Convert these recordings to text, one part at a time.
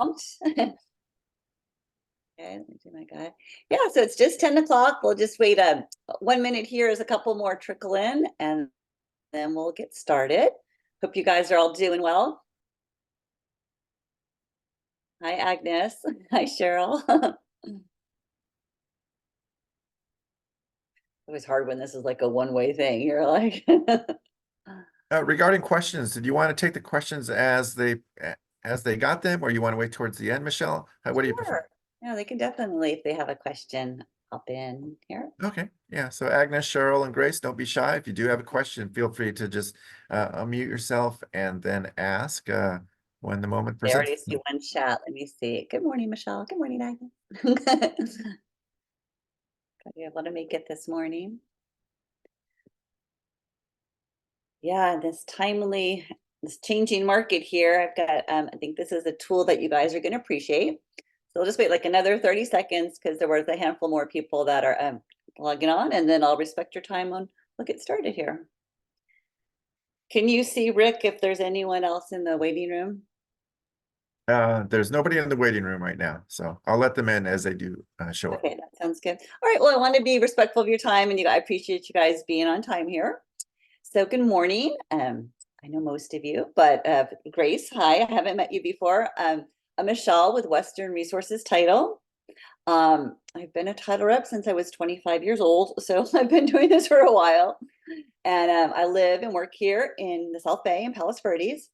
Okay, let me do my guy. Yeah, so it's just 10 o'clock. We'll just wait 1 minute here as a couple more trickle in, and then we'll get started. Hope you guys are all doing well. Hi, Agnes. Hi, Cheryl. It was hard when this is like a one-way thing. You're like, Regarding questions, did you want to take the questions as they got them, or you want to wait towards the end, Michelle? What do you prefer? sure. Yeah, they can definitely, if they have a question, hop in here. Okay, yeah. So Agnes, Cheryl, and Grace, don't be shy. If you do have a question, feel free to just unmute yourself and then ask when the moment I presents. already see one chat. Let me see. Good morning, Michelle. Good morning, Agnes. Got you able to make it this morning. Yeah, this changing market here. I've got, I think this is a tool that you guys are going to appreciate. So I'll just wait like another 30 seconds because there was a handful more people that are logging on, and then I'll respect your time on, we'll get started here. Can you see, Rick, if there's anyone else in the waiting room? There's nobody in the waiting room right now, so I'll let them in as they do show up. Okay, that sounds good. All right, well, I want to be respectful of your time, and I appreciate you guys being on time here. So good morning. I know most of you, but Grace, hi, I haven't met you before. I'm Michelle with Western Resources Title. I've been a title rep since I was 25 years old, so I've been doing this for a while. And I live and work here in the South Bay in Palos Verdes.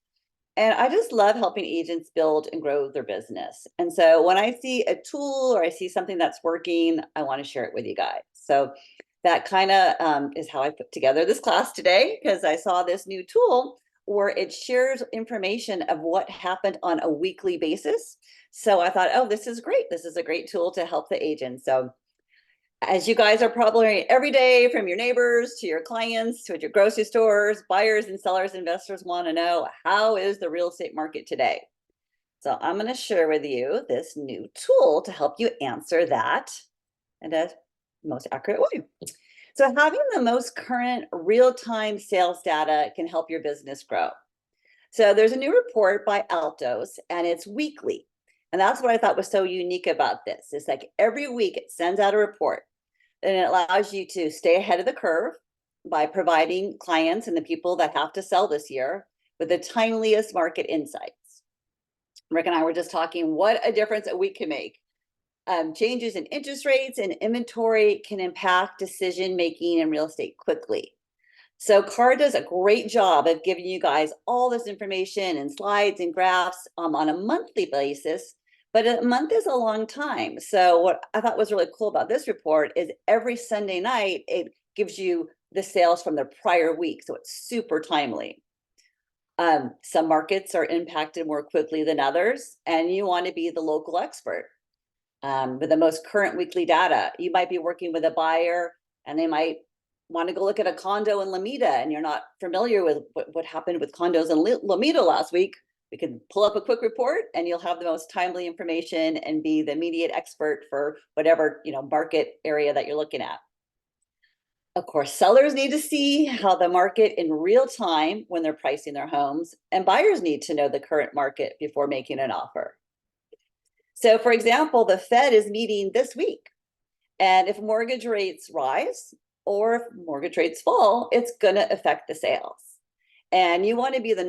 And I just love helping agents build and grow their business. And so when I see a tool or I see something that's working, I want to share it with you guys. So that kind of is how I put together this class today, because I saw this new tool where it shares information of what happened on a weekly basis. So I thought, oh, this is great. This is a great tool to help the agents. So as you guys are probably every day, from your neighbors to your clients to at your grocery stores, buyers and sellers, investors want to know, how is the real estate market today? So I'm going to share with you this new tool to help you answer that in a most accurate way. So having the most current real-time sales data can help your business grow. So there's a new report by Altos, and it's weekly. And that's what I thought was so unique about this. It's like every week it sends out a report, and it allows you to stay ahead of the curve by providing clients and the people that have to sell this year with the timeliest market insights. Rick and I were just talking what a difference a week can make. Changes in interest rates and inventory can impact decision-making in real estate quickly. So CAR does a great job of giving you guys all this information and slides and graphs on a monthly basis, but a month is a long time. So what I thought was really cool about this report is every Sunday night, it gives you the sales from the prior week. So it's super timely. Some markets are impacted more quickly than others, and you want to be the local expert with the most current weekly data. You might be working with a buyer and they might want to go look at a condo in Lomita, and you're not familiar with what happened with condos in Lomita last week. We could pull up a quick report and you'll have the most timely information and be the immediate expert for whatever market area that you're looking at. Of course, sellers need to see how the market in real time when they're pricing their homes, and buyers need to know the current market before making an offer. So for example, the Fed is meeting this week, and if mortgage rates rise or if mortgage rates fall, it's going to affect the sales. And you want to be the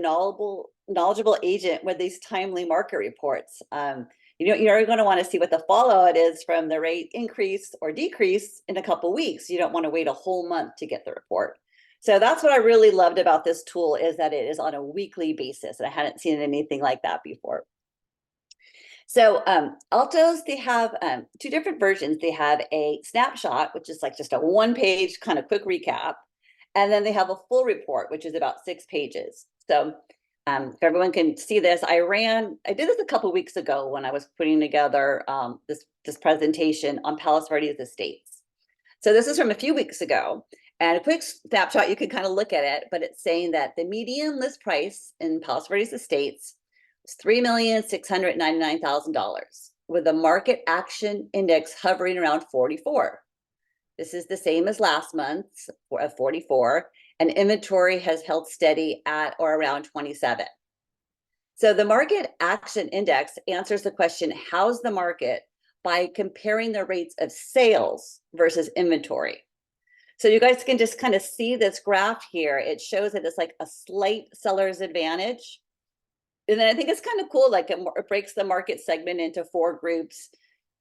knowledgeable agent with these timely market reports. You're going to want to see what the fallout is from the rate increase or decrease in a couple of weeks. You don't want to wait a whole month to get the report. So that's what I really loved about this tool, is that it is on a weekly basis. And I hadn't seen anything like that before. So Altos, they have two different versions. They have a snapshot, which is like just a one-page kind of quick recap. And then they have a full report, which is about 6 pages. So if everyone can see this, I did this a couple of weeks ago when I was putting together this presentation on Palos Verdes Estates. So this is from a few weeks ago. And a quick snapshot, you can kind of look at it, but it's saying that the median list price in Palos Verdes Estates is $3,699,000, with the market action index hovering around 44. This is the same as last month of 44, and inventory has held steady at or around 27. So the market action index answers the question, how's the market, by comparing the rates of sales versus inventory. So you guys can just kind of see this graph here. It shows that it's like a slight seller's advantage. And then I think it's kind of cool, like it breaks the market segment into 4 groups.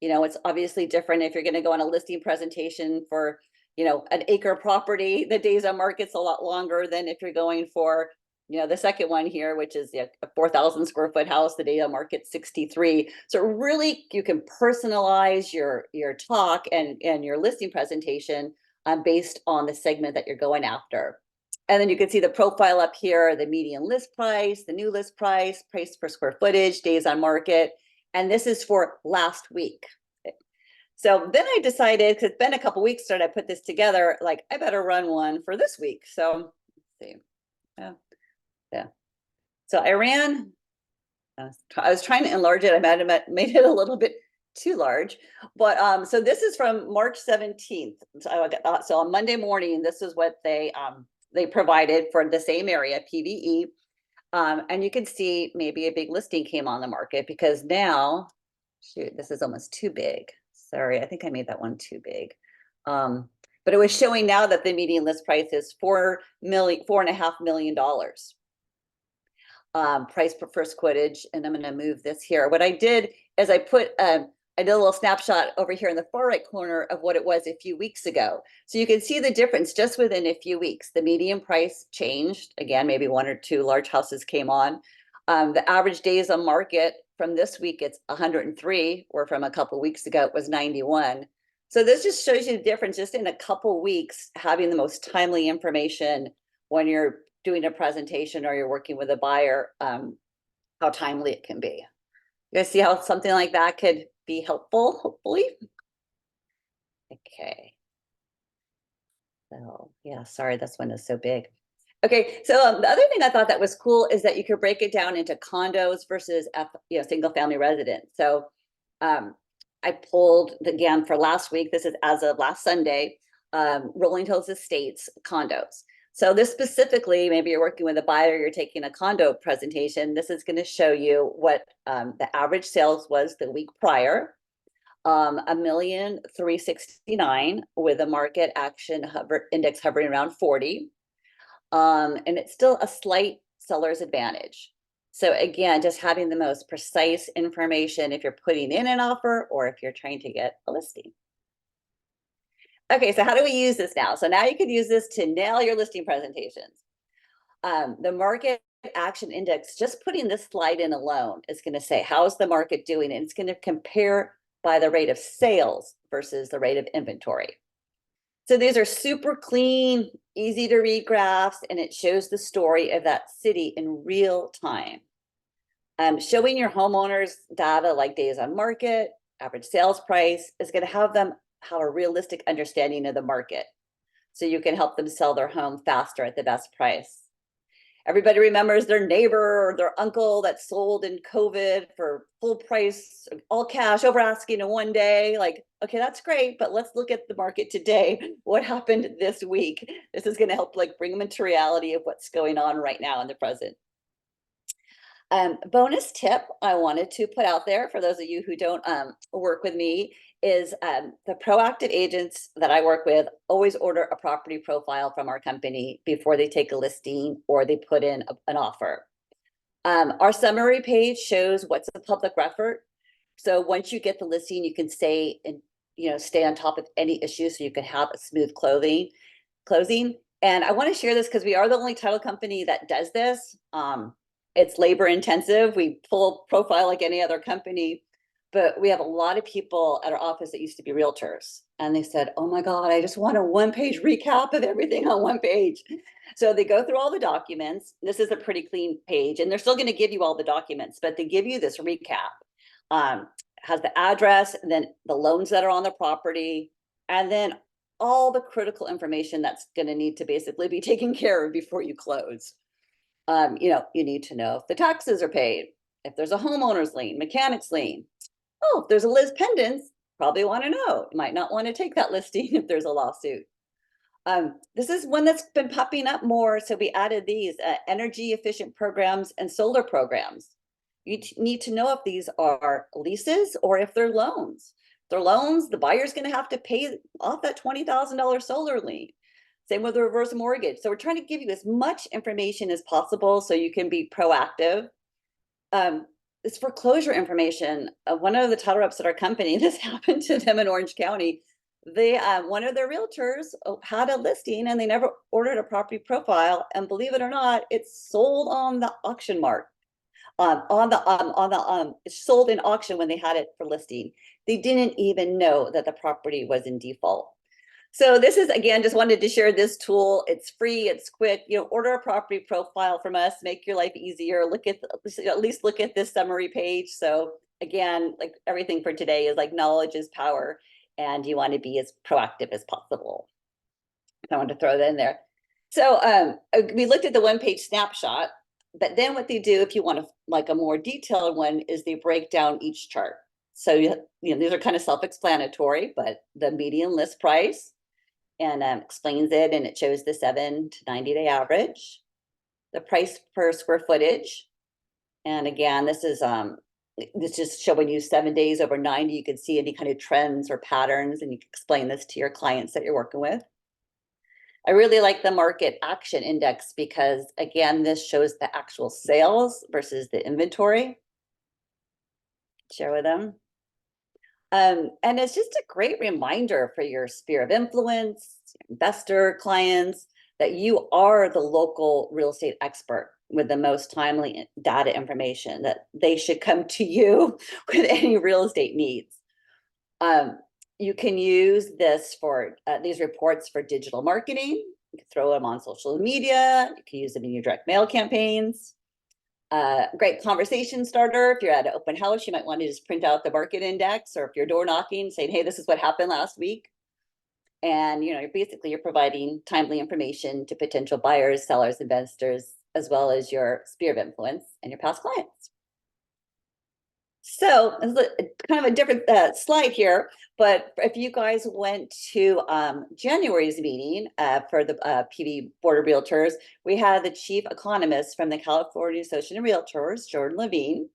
You know, it's obviously different if you're going to go on a listing presentation for, you know, an acre property. The days on market's a lot longer than if you're going for, you know, the second one here, which is a 4,000 square foot house. The day on market 63. So really, you can personalize your talk and your listing presentation based on the segment that you're going after. And then you can see the profile up here, the median list price, the new list price, price per square footage, days on market. And this is for last week. So then I decided, because it's been a couple weeks since I put this together, like I better run one for this week. So let's see. Yeah. So I ran, I was trying to enlarge it. I might have made it a little bit too large, but so this is from March 17th. So on Monday morning, this is what they provided for the same area, PVE. And you can see maybe a big listing came on the market, because now, shoot, this is almost too big. Sorry, I think I made that one too big. But it was showing now that the median list price is $4.5 million. Price per first quotage, and I'm going to move this here. What I did is I put I did a little snapshot over here in the far right corner of what it was a few weeks ago. So you can see the difference just within a few weeks. The median price changed. Again, maybe 1 or 2 large houses came on. The average days on market from this week, it's 103, or from a couple of weeks ago, it was 91. So this just shows you the difference just in a couple weeks, having the most timely information when you're doing a presentation or you're working with a buyer, how timely it can be. You guys see how something like that could be helpful, hopefully? Okay. So yeah, sorry, this one is so big. Okay, so the other thing I thought that was cool is that you could break it down into condos versus single family residence. So I pulled again for last week. This is as of last Sunday. Rolling Hills Estates condos. So this specifically, maybe you're working with a buyer, you're taking a condo presentation. This is going to show you what the average sales was the week prior. 1,369,000 with a market action index hovering around 40. And it's still a slight seller's advantage. So again, just having the most precise information if you're putting in an offer or if you're trying to get a listing. Okay, so how do we use this now? So now you can use this to nail your listing presentations. The market action index, just putting this slide in alone is going to say, how's the market doing? And it's going to compare by the rate of sales versus the rate of inventory. So these are super clean, easy to read graphs, and it shows the story of that city in real time. Showing your homeowners data like days on market, average sales price is going to have them have a realistic understanding of the market, so you can help them sell their home faster at the best price. Everybody remembers their neighbor or their uncle that sold in COVID for full price, all cash, over asking in one day. Like, okay, that's great, but let's look at the market today. What happened this week? This is going to help like bring them into reality of what's going on right now in the present. Bonus tip I wanted to put out there for those of you who don't work with me is the proactive agents that I work with always order a property profile from our company before they take a listing or they put in an offer. Our summary page shows what's a public record. So once you get the listing, you can stay on top of any issues so you can have a smooth closing. And I want to share this because we are the only title company that does this. It's labor intensive. We pull profile like any other company, but we have a lot of people at our office that used to be realtors. And they said, oh my God, I just want a 1-page recap of everything on 1 page. So they go through all the documents. This is a pretty clean page, and they're still going to give you all the documents, but they give you this recap. Has the address, and then the loans that are on the property, and then all the critical information that's going to need to basically be taken care of before you close. You need to know if the taxes are paid, if there's a homeowner's lien, mechanic's lien. Oh, if there's a Liz pendants, probably want to know. You might not want to take that listing if there's a lawsuit. This is one that's been popping up more. So we added these energy efficient programs and solar programs. You need to know if these are leases or if they're loans. If they're loans, the buyer's going to have to pay off that $20,000 solar lien. Same with the reverse mortgage. So we're trying to give you as much information as possible so you can be proactive. This foreclosure information, one of the title reps at our company, this happened to them in Orange County. They one of their realtors had a listing and they never ordered a property profile, and believe it or not, it's sold on the auction mark. It's sold in auction when they had it for listing. They didn't even know that the property was in default. So this is, again, just wanted to share this tool. It's free, it's quick. Order a property profile from us, make your life easier. At least look at this summary page. So again, like everything for today is like knowledge is power, and you want to be as proactive as possible. I want to throw that in there. So we looked at the one-page snapshot, but then what they do, if you want like a more detailed one, is they break down each chart. So these are kind of self-explanatory, but the median list price, and explains it, and it shows the 7 to 90-day average, the price per square footage, and again, this is just showing you 7 days over 90. You can see any kind of trends or patterns, and you can explain this to your clients that you're working with. I really like the market action index because, again, this shows the actual sales versus the inventory. Share with them. And it's just a great reminder for your sphere of influence, investor clients, that you are the local real estate expert with the most timely data information, that they should come to you with any real estate needs. You can use this for these reports for digital marketing. You can throw them on social media. You can use them in your direct mail campaigns. Great conversation starter. If you're at an open house, you might want to just print out the market index, or if you're door knocking, saying, hey, this is what happened last week. And you're providing timely information to potential buyers, sellers, investors, as well as your sphere of influence and your past clients. So kind of a different slide here, but if you guys went to January's meeting for the PV Board of Realtors, we had the chief economist from the California Association of Realtors, Jordan Levine,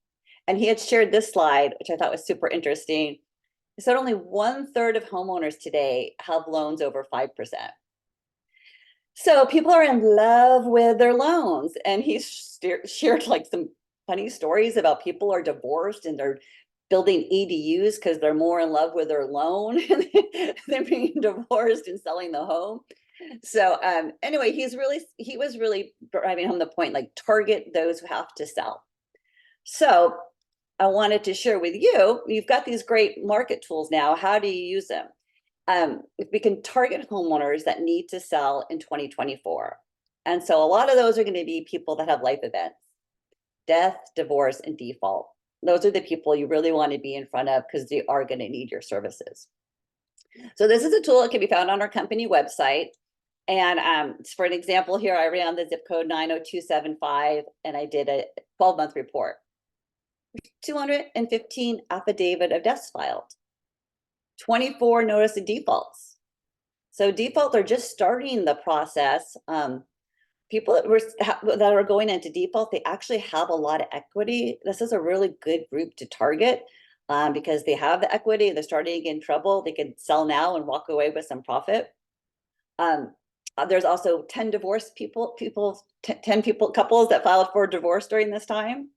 and he had shared this slide, which I thought was super interesting. He said only 1/3 of homeowners today have loans over 5%. So people are in love with their loans, and he shared like some funny stories about people are divorced and they're building ADUs because they're more in love with their loan than being divorced and selling the home. So anyway, he was really driving home the point, like target those who have to sell. So I wanted to share with you, you've got these great market tools now. How do you use them? If we can target homeowners that need to sell in 2024. And so a lot of those are going to be people that have life events, death, divorce, and default. Those are the people you really want to be in front of because they are going to need your services. So this is a tool that can be found on our company website. And for an example here, I ran the zip code 90275 and I did a 12-month report. 215 affidavit of deaths filed. 24 notice of defaults. So default are just starting the process. People that are going into default, they actually have a lot of equity. This is a really good group to target because they have the equity. They're starting to get in trouble. They can sell now and walk away with some profit. There's also 10 divorced couples that filed for divorce during this time.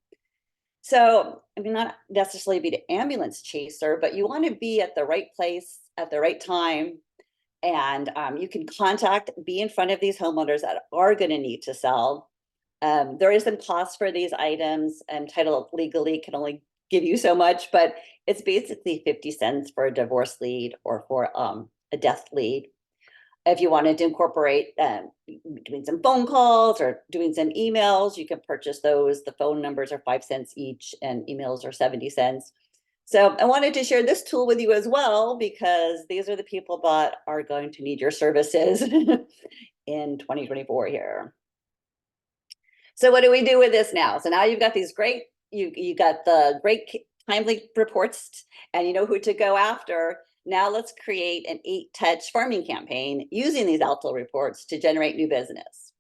So, I mean, not necessarily be the ambulance chaser, but you want to be at the right place at the right time. And you can be in front of these homeowners that are going to need to sell. There is some cost for these items, and title legally can only give you so much, but it's basically 50 cents for a divorce lead or for a death lead. If you wanted to incorporate doing some phone calls or doing some emails, you can purchase those. The phone numbers are 5 cents each and emails are 70 cents. So I wanted to share this tool with you as well, because these are the people that are going to need your services in 2024 here. So what do we do with this now? So now you've got these you got the great timely reports and you know who to go after. Now let's create an 8-touch farming campaign using these Alto reports to generate new business.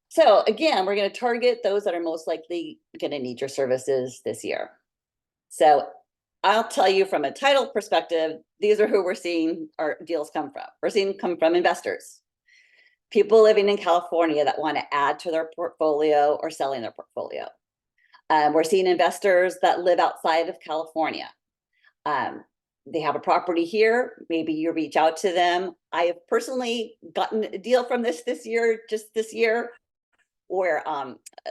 So again, we're going to target those that are most likely going to need your services this year. So I'll tell you from a title perspective, these are who we're seeing our deals come from. We're seeing come from investors, people living in California that want to add to their portfolio or selling their portfolio. We're seeing investors that live outside of California. They have a property here. Maybe you reach out to them. I have personally gotten a deal from this year, just this year, where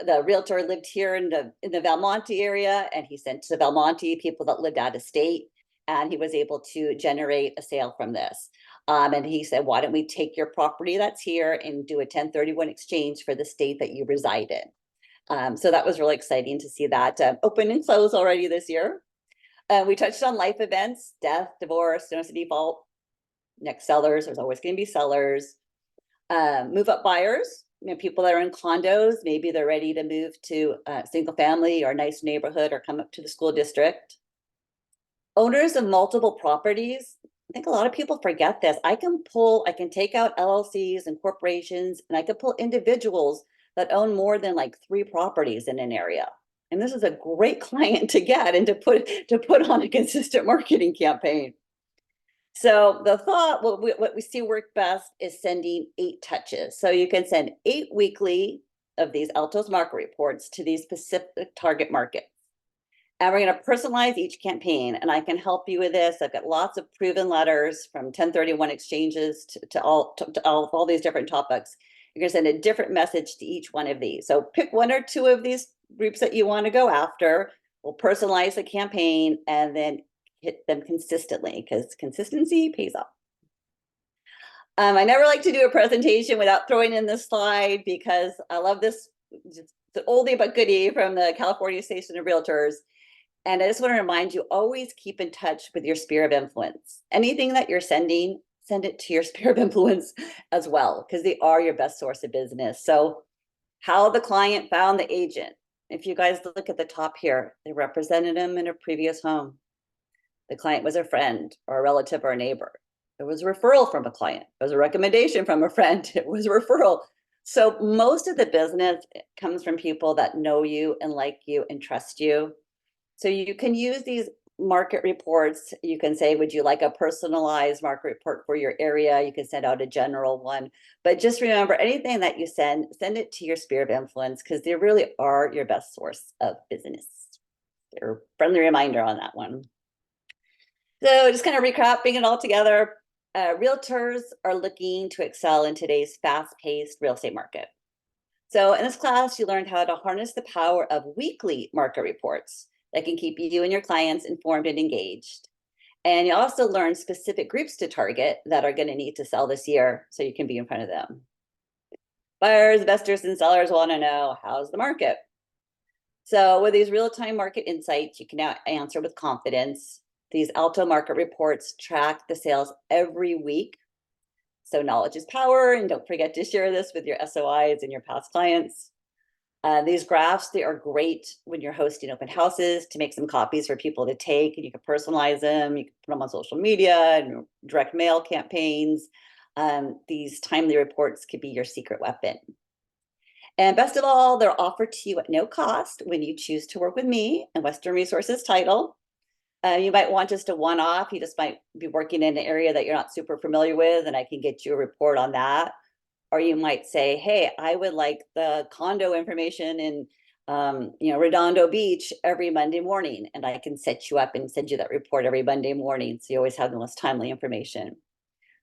the realtor lived here in the Valmonte area, and he sent to Valmonte people that lived out of state, and he was able to generate a sale from this. And he said, why don't we take your property that's here and do a 1031 exchange for the state that you reside in? So that was really exciting to see that open and close already this year. We touched on life events, death, divorce, notice of default, next sellers. There's always going to be sellers. Move up buyers, people that are in condos, maybe they're ready to move to a single family or a nice neighborhood or come up to the school district. Owners of multiple properties. I think a lot of people forget this. I can take out LLCs and corporations, and I can pull individuals that own more than like 3 properties in an area. And this is a great client to get and to put on a consistent marketing campaign. So the thought, what we see work best is sending 8 touches. So you can send 8 weekly of these Altos market reports to these specific target markets. And we're going to personalize each campaign, and I can help you with this. I've got lots of proven letters from 1031 exchanges to all these different topics. You're going to send a different message to each one of these. So pick 1 or 2 of these groups that you want to go after. We'll personalize the campaign and then hit them consistently, because consistency pays off. I never like to do a presentation without throwing in this slide, because I love this. It's an oldie but goodie from the California Station of Realtors. And I just want to remind you, always keep in touch with your sphere of influence. Anything that you're sending, send it to your sphere of influence as well, because they are your best source of business. So how the client found the agent. If you guys look at the top here, they represented him in a previous home. The client was a friend or a relative or a neighbor. It was a referral from a client. It was a recommendation from a friend. It was a referral. So most of the business comes from people that know you and like you and trust you. So you can use these market reports. You can say, would you like a personalized market report for your area? You can send out a general one. But just remember, anything that you send it to your sphere of influence, because they really are your best source of business. They're a friendly reminder on that one. So just kind of recapping it all together, realtors are looking to excel in today's fast-paced real estate market. So in this class, you learned how to harness the power of weekly market reports that can keep you and your clients informed and engaged. And you also learned specific groups to target that are going to need to sell this year, so you can be in front of them. Buyers, investors, and sellers want to know, how's the market? So with these real-time market insights, you can now answer with confidence. These Alto market reports track the sales every week. So knowledge is power, and don't forget to share this with your SOIs and your past clients. These graphs, they are great when you're hosting open houses to make some copies for people to take, and you can personalize them. You can put them on social media and direct mail campaigns. These timely reports could be your secret weapon. And best of all, they're offered to you at no cost when you choose to work with me and Western Resources Title. You might want just a one-off. You just might be working in an area that you're not super familiar with, and I can get you a report on that. Or you might say, hey, I would like the condo information in Redondo Beach every Monday morning, and I can set you up and send you that report every Monday morning, so you always have the most timely information.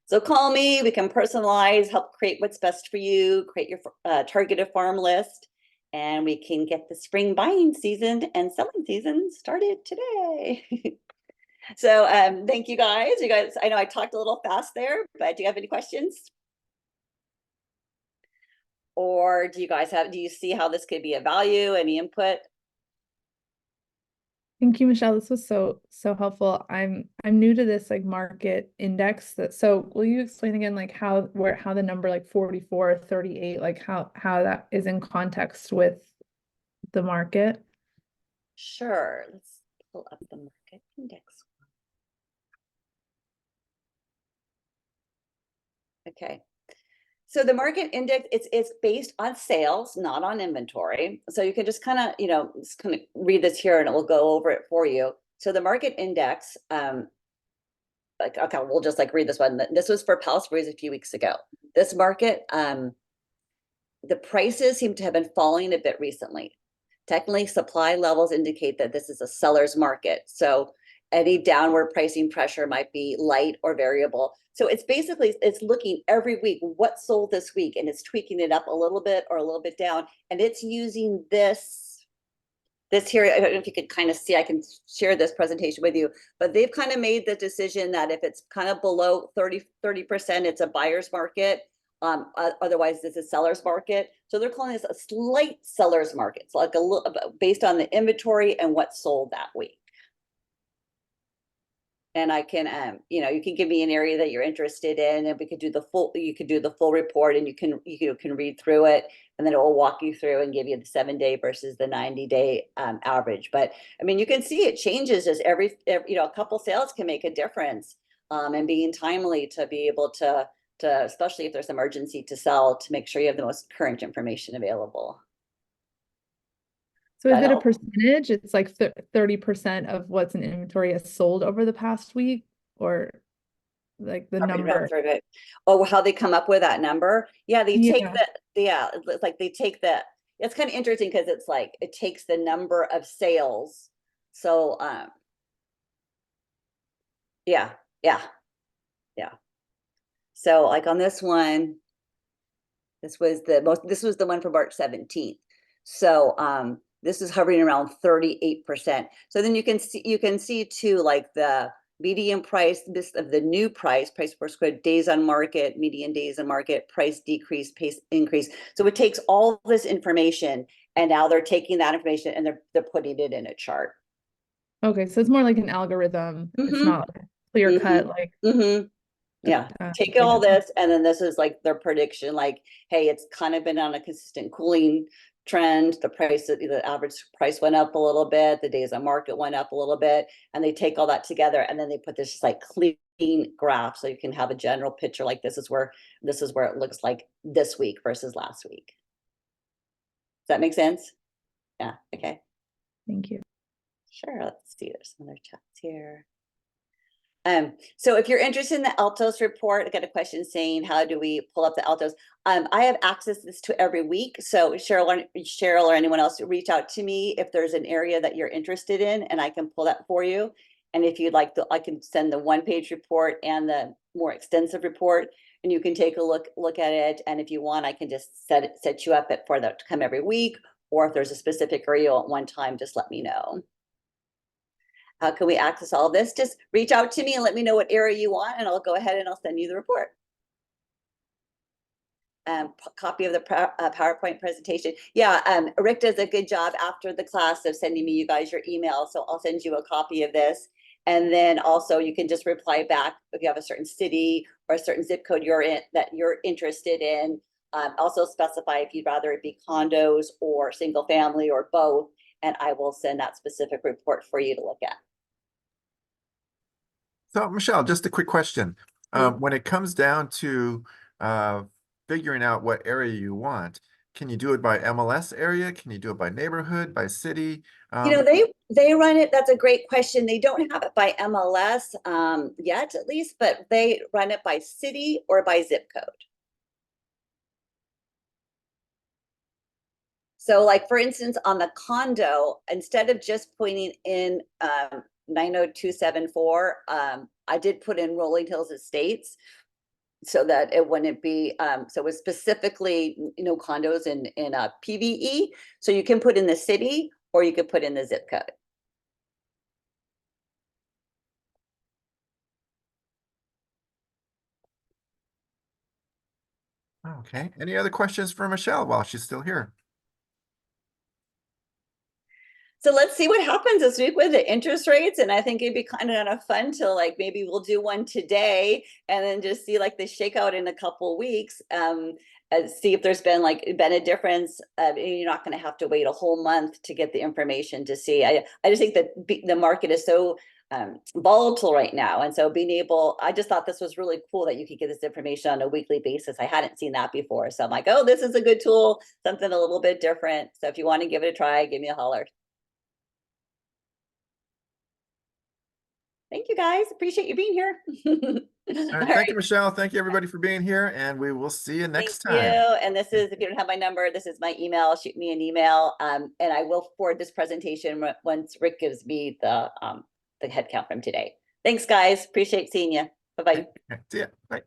So call me, we can personalize, help create what's best for you, create your targeted farm list, and we can get the spring buying season and selling season started today. So thank you guys. I know I talked a little fast there, but do you have any questions? Or do you see how this could be of value? Any input? Thank you, Michelle. This was so helpful. I'm new to this like market index. So will you explain again like how the number like 44, 38, like how that is in context with the market? Sure. Let's pull up the market index. Okay. So the market index, it's based on sales, not on inventory. So you can just kind of, just kind of read this here and it will go over it for you. So the market index, like, okay, we'll just like read this one. This was for Palisades a few weeks ago. This market, the prices seem to have been falling a bit recently. Technically, supply levels indicate that this is a seller's market. So any downward pricing pressure might be light or variable. So it's basically, it's looking every week, what sold this week, and it's tweaking it up a little bit or a little bit down. And it's using this here, I don't know if you could kind of see, I can share this presentation with you, but they've kind of made the decision that if it's kind of below 30%, it's a buyer's market. Otherwise it's a seller's market. So they're calling this a slight seller's market. So like a little based on the inventory and what sold that week. And I can, you can give me an area that you're interested in, and we could do the full, you could do the full report, and you can read through it, and then it will walk you through and give you the 7-day versus the 90-day average. But I mean, you can see it changes as every a couple sales can make a difference, and being timely to be able to especially if there's emergency to sell, to make sure you have the most current information available. So is it a percentage? It's like 30% of what's in inventory is sold over the past week, or like the number? Oh, how they come up with that number? Yeah, they take it's like they take the, it's kind of interesting because it's like it takes the number of sales. So yeah. So like on this one, this was the one for March 17th. So this is hovering around 38%. So then you can see too, like the median price, this of the new price per square, days on market, median days on market, price decrease, pace increase. So it takes all this information, and now they're taking that information and they're putting it in a chart. Okay, so it's more like an algorithm. It's not clear cut, like yeah, take all this, and then this is like their prediction, like, hey, it's kind of been on a consistent cooling trend. The average price went up a little bit, the days on market went up a little bit, and they take all that together, and then they put this just like clean graph, so you can have a general picture, like this is where it looks like this week versus last week. Does that make sense? Yeah, okay. Thank you. Sure, let's see, there's some other chats here. So if you're interested in the Altos report, I got a question saying, how do we pull up the Altos? I have access to this every week. So Cheryl or anyone else, reach out to me if there's an area that you're interested in, and I can pull that for you. And if you'd like to, I can send the 1-page report and the more extensive report, and you can take a look at it. And if you want, I can just set you up for that to come every week, or if there's a specific area at one time, just let me know. How can we access all of this? Just reach out to me and let me know what area you want, and I'll go ahead and I'll send you the report. Copy of the PowerPoint presentation. Yeah, Rick does a good job after the class of sending me you guys your email. So I'll send you a copy of this. And then also you can just reply back if you have a certain city or a certain zip code that you're interested in. Also specify if you'd rather it be condos or single family or both, and I will send that specific report for you to look at. So Michelle, just a quick question. When it comes down to figuring out what area you want, can you do it by MLS area? Can you do it by neighborhood, by city? They run it. That's a great question. They don't have it by MLS yet, at least, but they run it by city or by zip code. So like, for instance, on the condo, instead of just pointing in 90274, I did put in Rolling Hills Estates so that it wouldn't be, so it was specifically, condos in PVE. So you can put in the city or you could put in the zip code. Okay. Any other questions for Michelle while she's still here? So let's see what happens this week with the interest rates. And I think it'd be kind of fun to like, maybe we'll do one today and then just see like the shakeout in a couple of weeks. See if there's been a difference. You're not going to have to wait a whole month to get the information to see. I just think that the market is so volatile right now. And so I just thought this was really cool that you could get this information on a weekly basis. I hadn't seen that before. So I'm like, oh, this is a good tool, something a little bit different. So if you want to give it a try, give me a holler. Thank you guys. Appreciate you being here. All right, thank you, Michelle. Thank you, everybody, for being here, and we will see you next Thank you. time. And this is, if you don't have my number, this is my email. Shoot me an email. And I will forward this presentation once Rick gives me the head count from today. Thanks, guys. Appreciate seeing you. Bye-bye. See ya. Bye.